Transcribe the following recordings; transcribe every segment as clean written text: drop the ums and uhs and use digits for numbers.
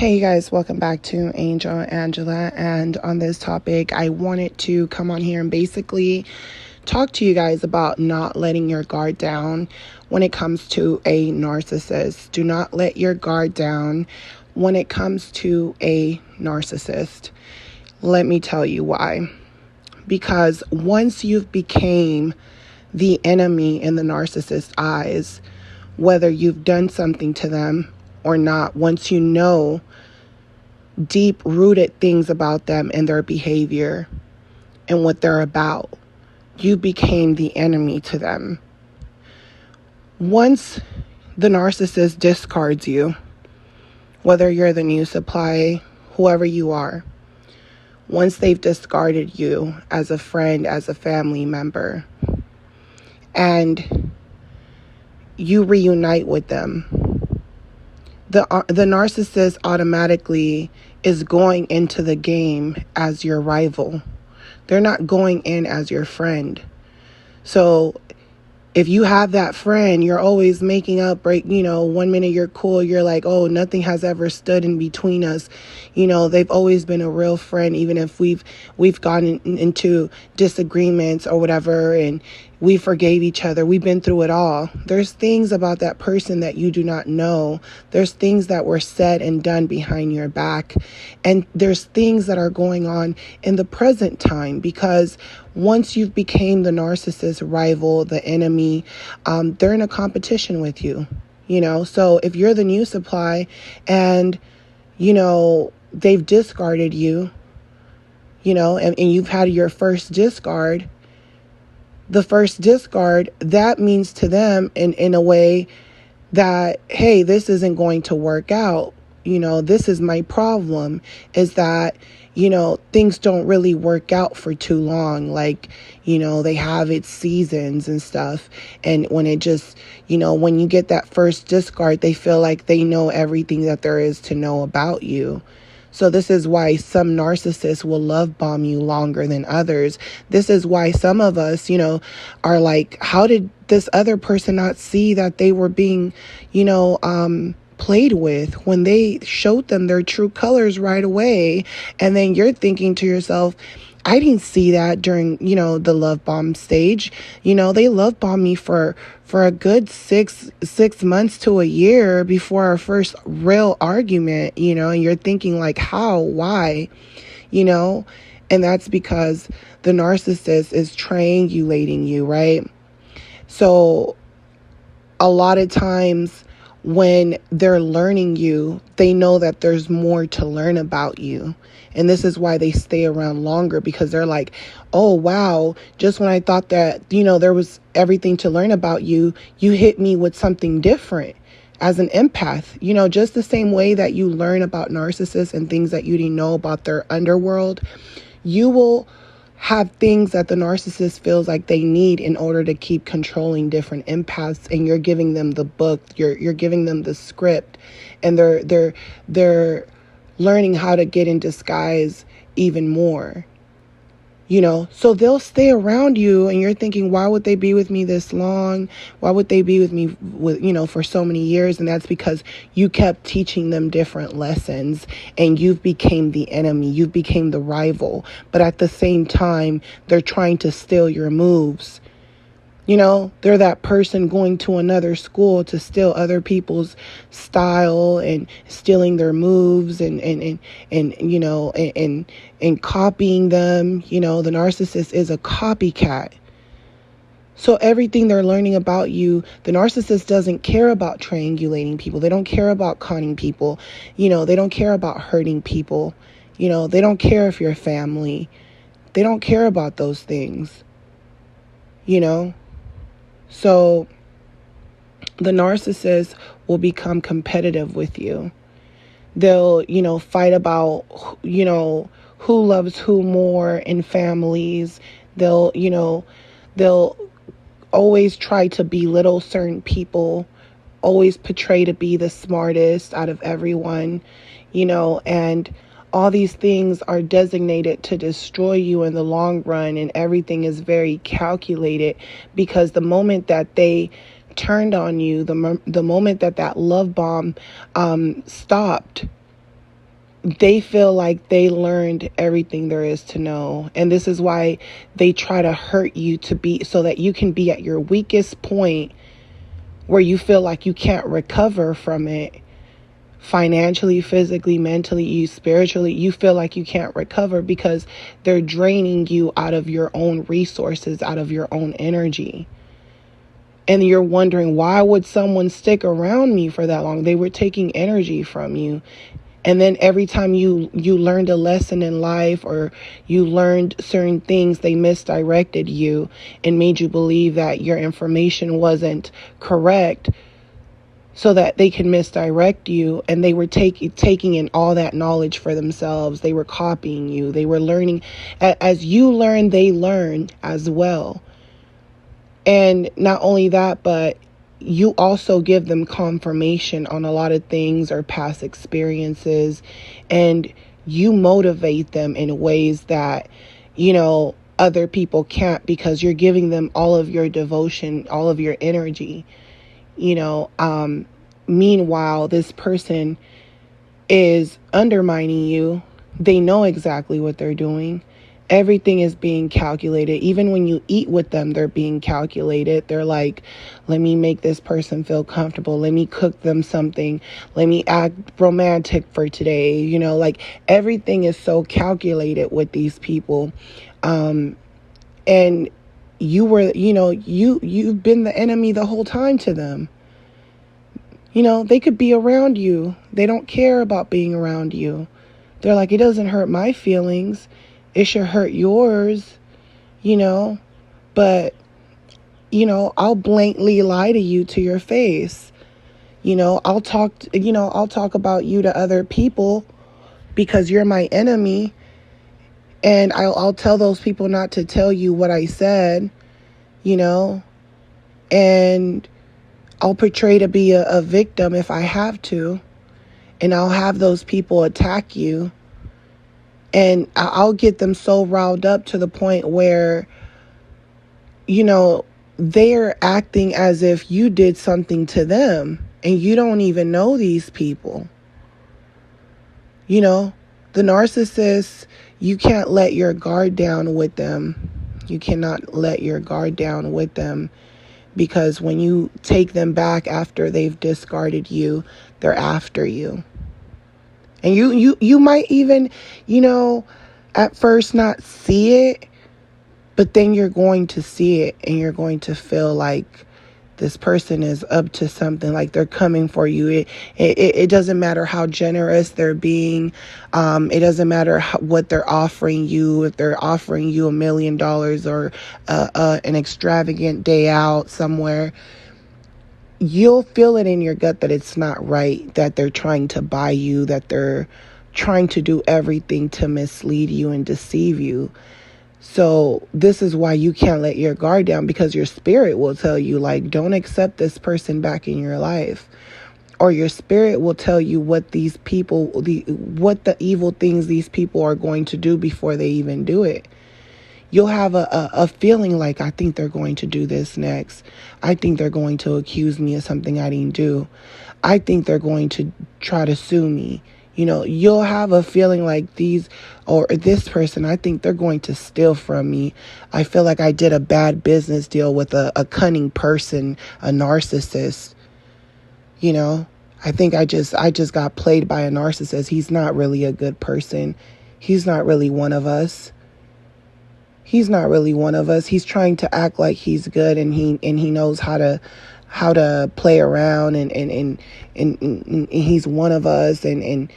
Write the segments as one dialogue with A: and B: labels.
A: Hey you guys, welcome back to Angel Angela, and on this topic I wanted to come on here and basically talk to you guys about not letting your guard down when it comes to a narcissist. Do not let your guard down when it comes to a narcissist. Let me tell you why. Because once you've became the enemy in the narcissist's eyes, whether you've done something to them or not, once you know deep-rooted things about them and their behavior and what they're about, you became the enemy to them. Once the narcissist discards you, whether you're the new supply, whoever you are, once they've discarded you as a friend, as a family member, and you reunite with them, the narcissist automatically is going into the game as your rival. They're not going in as your friend. So if you have that friend, you're always making up, right? 1 minute you're cool. You're like, oh, nothing has ever stood in between us. They've always been a real friend, even if we've gotten into disagreements or whatever, and we forgave each other. We've been through it all. There's things about that person that you do not know. There's things that were said and done behind your back. And there's things that are going on in the present time, because once you've became the narcissist rival, the enemy, they're in a competition with you, So if you're the new supply and, they've discarded you, and you've had your first discard, the first discard, that means to them in a way that, hey, this isn't going to work out. This is my problem, is that, things don't really work out for too long. Like, they have its seasons and stuff. And when it just, when you get that first discard, they feel like they know everything that there is to know about you. So this is why some narcissists will love bomb you longer than others. This is why some of us, are like, how did this other person not see that they were being, played with, when they showed them their true colors right away? And then you're thinking to yourself, I didn't see that during, the love bomb stage. They love bombed me for a good six months to a year before our first real argument, and you're thinking like, how, why, and that's because the narcissist is triangulating you, right? So a lot of times when they're learning you, they know that there's more to learn about you. And this is why they stay around longer, because they're like, oh, wow, just when I thought that, there was everything to learn about you, you hit me with something different. As an empath, just the same way that you learn about narcissists and things that you didn't know about their underworld, you will have things that the narcissist feels like they need in order to keep controlling different empaths, and you're giving them the book, you're giving them the script, and they're learning how to get in disguise even more. So they'll stay around you, and you're thinking, why would they be with me this long? Why would they be with me for so many years? And that's because you kept teaching them different lessons, and you've became the enemy. You've became the rival. But at the same time, they're trying to steal your moves. They're that person going to another school to steal other people's style and stealing their moves and copying them. The narcissist is a copycat. So everything they're learning about you, the narcissist doesn't care about triangulating people. They don't care about conning people. They don't care about hurting people. They don't care if you're family. They don't care about those things. So the narcissist will become competitive with you. They'll, fight about, who loves who more in families. They'll always try to belittle certain people, always portray to be the smartest out of everyone, and all these things are designated to destroy you in the long run, and everything is very calculated, because the moment that they turned on you, the moment that love bomb stopped, they feel like they learned everything there is to know. And this is why they try to hurt you to be, so that you can be at your weakest point where you feel like you can't recover from it. Financially, physically, mentally, you spiritually, you feel like you can't recover because they're draining you out of your own resources, out of your own energy. And you're wondering, why would someone stick around me for that long? They were taking energy from you. And then every time you learned a lesson in life, or you learned certain things, they misdirected you and made you believe that your information wasn't correct, so that they can misdirect you. And they were taking in all that knowledge for themselves. They were copying you. They were learning. As you learn, they learn as well. And not only that, but you also give them confirmation on a lot of things or past experiences. And you motivate them in ways that, other people can't, because you're giving them all of your devotion, all of your energy. Meanwhile, this person is undermining you. They know exactly what they're doing. Everything is being calculated. Even when you eat with them, they're being calculated. They're like, let me make this person feel comfortable. Let me cook them something. Let me act romantic for today. Like everything is so calculated with these people. And you've been the enemy the whole time to them. They could be around you. They don't care about being around you. They're like, it doesn't hurt my feelings. It should hurt yours, but, I'll blatantly lie to you to your face. I'll talk about you to other people because you're my enemy. And I'll tell those people not to tell you what I said, and I'll portray to be a victim if I have to, and I'll have those people attack you, and I'll get them so riled up to the point where, they're acting as if you did something to them, and you don't even know these people. The narcissists, you can't let your guard down with them. You cannot let your guard down with them. Because when you take them back after they've discarded you, they're after you. And you might even, at first not see it, but then you're going to see it, and you're going to feel like this person is up to something, like they're coming for you. It doesn't matter how generous they're being. It doesn't matter what they're offering you. If they're offering you $1 million or an extravagant day out somewhere, you'll feel it in your gut that it's not right, that they're trying to buy you, that they're trying to do everything to mislead you and deceive you. So this is why you can't let your guard down, because your spirit will tell you, like, don't accept this person back in your life. Or your spirit will tell you what these people, what the evil things these people are going to do before they even do it. You'll have a feeling like, I think they're going to do this next. I think they're going to accuse me of something I didn't do. I think they're going to try to sue me. You'll have a feeling like this person, I think they're going to steal from me. I feel like I did a bad business deal with a cunning person, a narcissist. I think I just got played by a narcissist. He's not really a good person. He's not really one of us. He's not really one of us. He's trying to act like he's good, and he knows how to play around, and he's one of us, and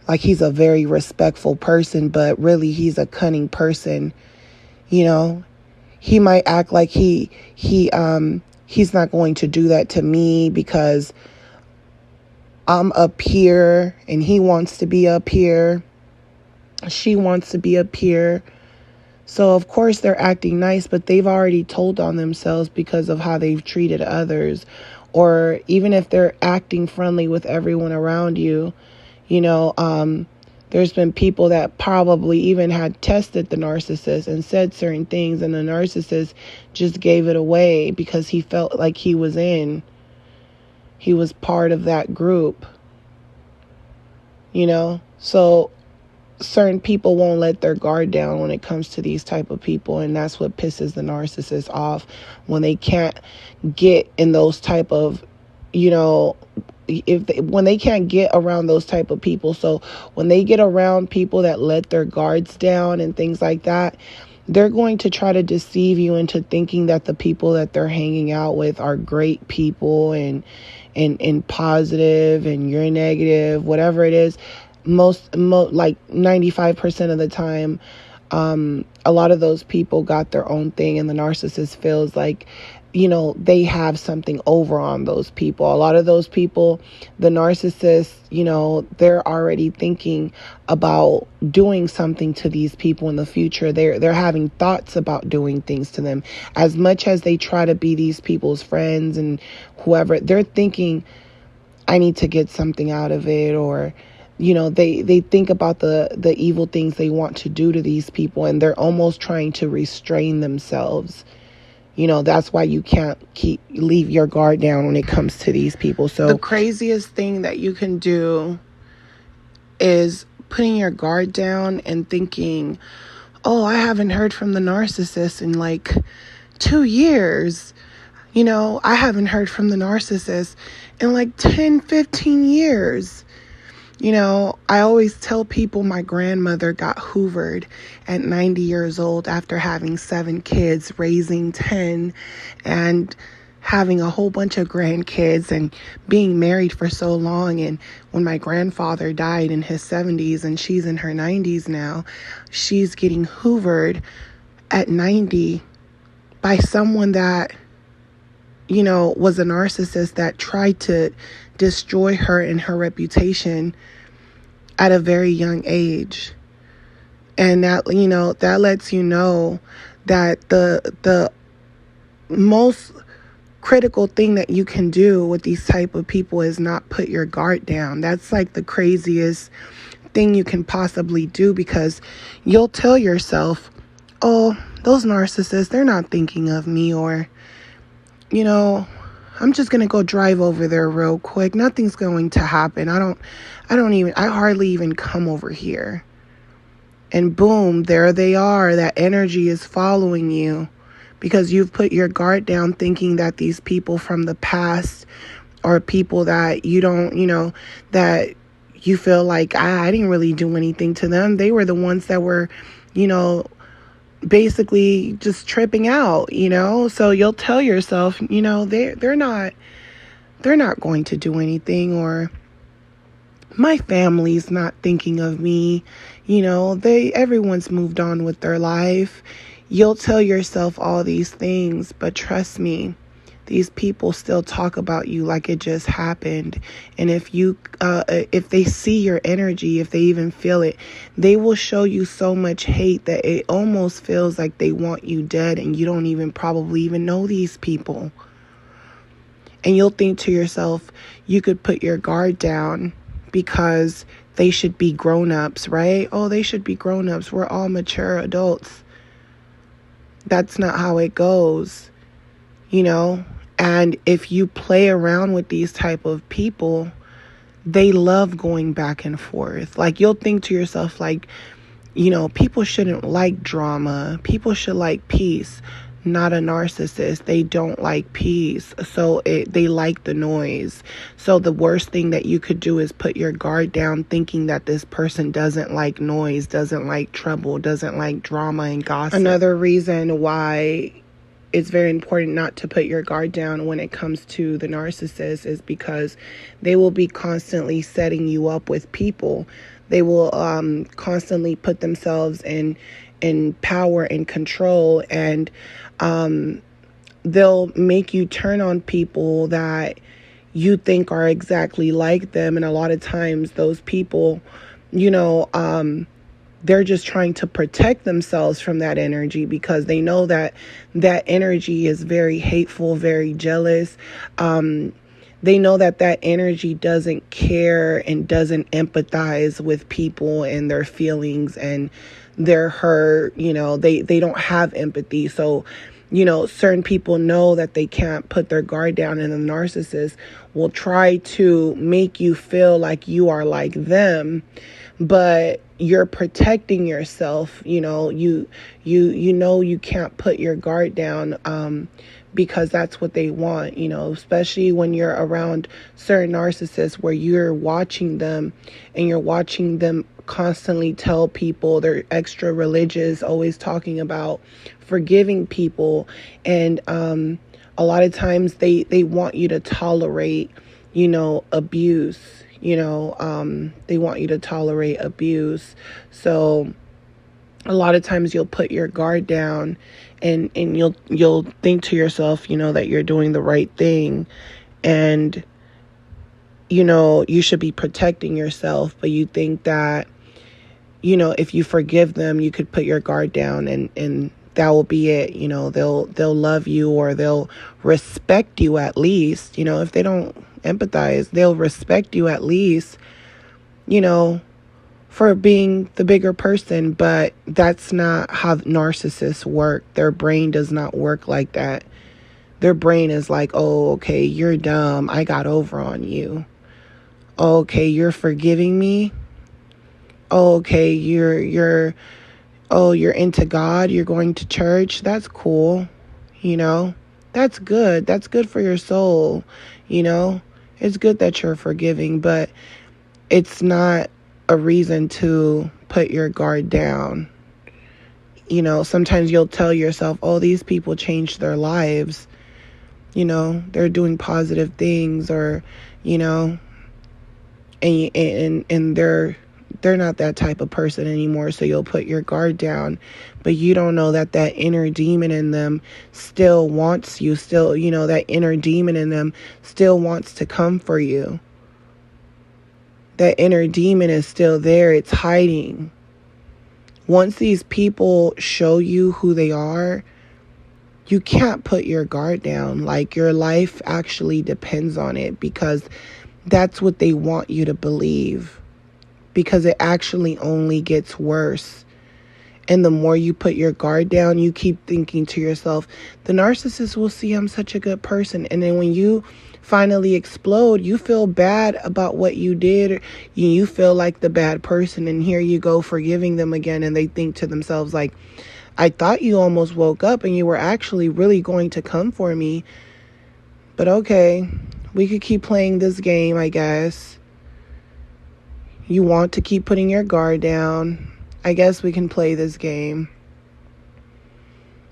A: like he's a very respectful person, but really he's a cunning person. He might act like he's not going to do that to me because I'm up here and he wants to be up here. She wants to be up here. So of course they're acting nice, but they've already told on themselves because of how they've treated others. Or even if they're acting friendly with everyone around you, there's been people that probably even had tested the narcissist and said certain things, and the narcissist just gave it away because he felt like he was part of that group. So certain people won't let their guard down when it comes to these type of people, and that's what pisses the narcissist off, when they can't get in those type of, when they can't get around those type of people. So when they get around people that let their guards down and things like that, they're going to try to deceive you into thinking that the people that they're hanging out with are great people and positive, and you're negative, whatever it is. Most like 95% of the time, a lot of those people got their own thing, and the narcissist feels like, they have something over on those people. A lot of those people, the narcissists, they're already thinking about doing something to these people in the future. They're having thoughts about doing things to them. As much as they try to be these people's friends and whoever, they're thinking, I need to get something out of it, or they think about the evil things they want to do to these people, and they're almost trying to restrain themselves. That's why you can't leave your guard down when it comes to these people. So the craziest thing that you can do is putting your guard down and thinking, oh, I haven't heard from the narcissist in like 2 years. I haven't heard from the narcissist in like 10, 15 years. I always tell people my grandmother got hoovered at 90 years old after having 7 kids, raising 10, and having a whole bunch of grandkids and being married for so long. And when my grandfather died in his 70s and she's in her 90s now, she's getting hoovered at 90 by someone that, was a narcissist that tried to destroy her and her reputation at a very young age. And that, that lets you know that the most critical thing that you can do with these type of people is not put your guard down. That's like the craziest thing you can possibly do, because you'll tell yourself, oh, those narcissists, they're not thinking of me, or, I'm just going to go drive over there real quick. Nothing's going to happen. I hardly even come over here. And boom, there they are. That energy is following you because you've put your guard down, thinking that these people from the past are people that you don't, that you feel like, I didn't really do anything to them. They were the ones that were, basically just tripping out, so you'll tell yourself, they're not going to do anything, or my family's not thinking of me, everyone's moved on with their life. You'll tell yourself all these things, but trust me, these people still talk about you like it just happened. And if they see your energy, if they even feel it, they will show you so much hate that it almost feels like they want you dead, and you don't even probably even know these people. And you'll think to yourself, you could put your guard down because they should be grown-ups, right? Oh, they should be grown-ups. We're all mature adults. That's not how it goes, And if you play around with these type of people, they love going back and forth. Like, you'll think to yourself, like, people shouldn't like drama. People should like peace. Not a narcissist. They don't like peace. So they like the noise. So the worst thing that you could do is put your guard down, thinking that this person doesn't like noise, doesn't like trouble, doesn't like drama and gossip. Another reason why it's very important not to put your guard down when it comes to the narcissist is because they will be constantly setting you up with people. They will constantly put themselves in power and control, and they'll make you turn on people that you think are exactly like them. And a lot of times those people, they're just trying to protect themselves from that energy, because they know that that energy is very hateful, very jealous. They know that that energy doesn't care and doesn't empathize with people and their feelings and their hurt. They don't have empathy. So certain people know that they can't put their guard down, and the narcissist will try to make you feel like you are like them, but you're protecting yourself. You can't put your guard down, because that's what they want, especially when you're around certain narcissists where you're watching them and you're watching them constantly tell people they're extra religious, always talking about forgiving people. And a lot of times they want you to tolerate, abuse. They want you to tolerate abuse. So a lot of times you'll put your guard down and you'll think to yourself, that you're doing the right thing, and you should be protecting yourself, but you think that if you forgive them, you could put your guard down and that will be it. They'll love you, or they'll respect you at least. If they don't empathize, they'll respect you at least, for being the bigger person. But that's not how narcissists work. Their brain does not work like that. Their brain is like, oh, okay, you're dumb, I got over on you. Okay, you're forgiving me. Okay, you're into God, you're going to church. That's cool. That's good. That's good for your soul. It's good that you're forgiving, but it's not a reason to put your guard down. Sometimes you'll tell yourself, oh, these people changed their lives. They're doing positive things, or, and they're not that type of person anymore. So you'll put your guard down, but you don't know that inner demon in them still wants you. Still, that inner demon in them still wants to come for you. That inner demon is still there. It's hiding. Once these people show you who they are, you can't put your guard down. Like, your life actually depends on it, because that's what they want you to believe. Because it actually only gets worse. And the more you put your guard down, you keep thinking to yourself, the narcissist will see I'm such a good person. And then when you finally explode, you feel bad about what you did. You feel like the bad person. And here you go forgiving them again. And they think to themselves, like, I thought you almost woke up and you were actually really going to come for me. But okay, we could keep playing this game, I guess. You want to keep putting your guard down. I guess we can play this game.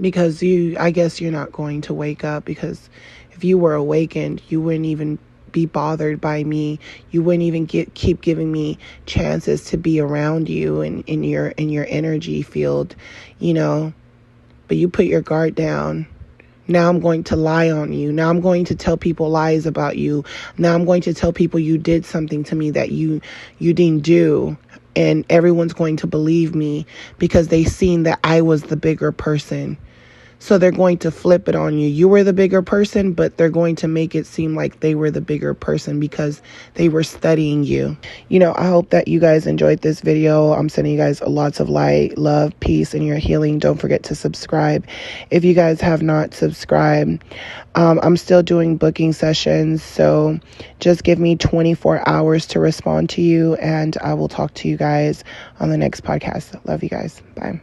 A: Because I guess you're not going to wake up, because if you were awakened, you wouldn't even be bothered by me. You wouldn't even keep giving me chances to be around you and in your energy field, But you put your guard down. Now I'm going to lie on you. Now I'm going to tell people lies about you. Now I'm going to tell people you did something to me that you didn't do. And everyone's going to believe me because they seen that I was the bigger person. So they're going to flip it on you. You were the bigger person, but they're going to make it seem like they were the bigger person because they were studying you. I hope that you guys enjoyed this video. I'm sending you guys lots of light, love, peace, and your healing. Don't forget to subscribe if you guys have not subscribed. I'm still doing booking sessions, so just give me 24 hours to respond to you, and I will talk to you guys on the next podcast. Love you guys. Bye.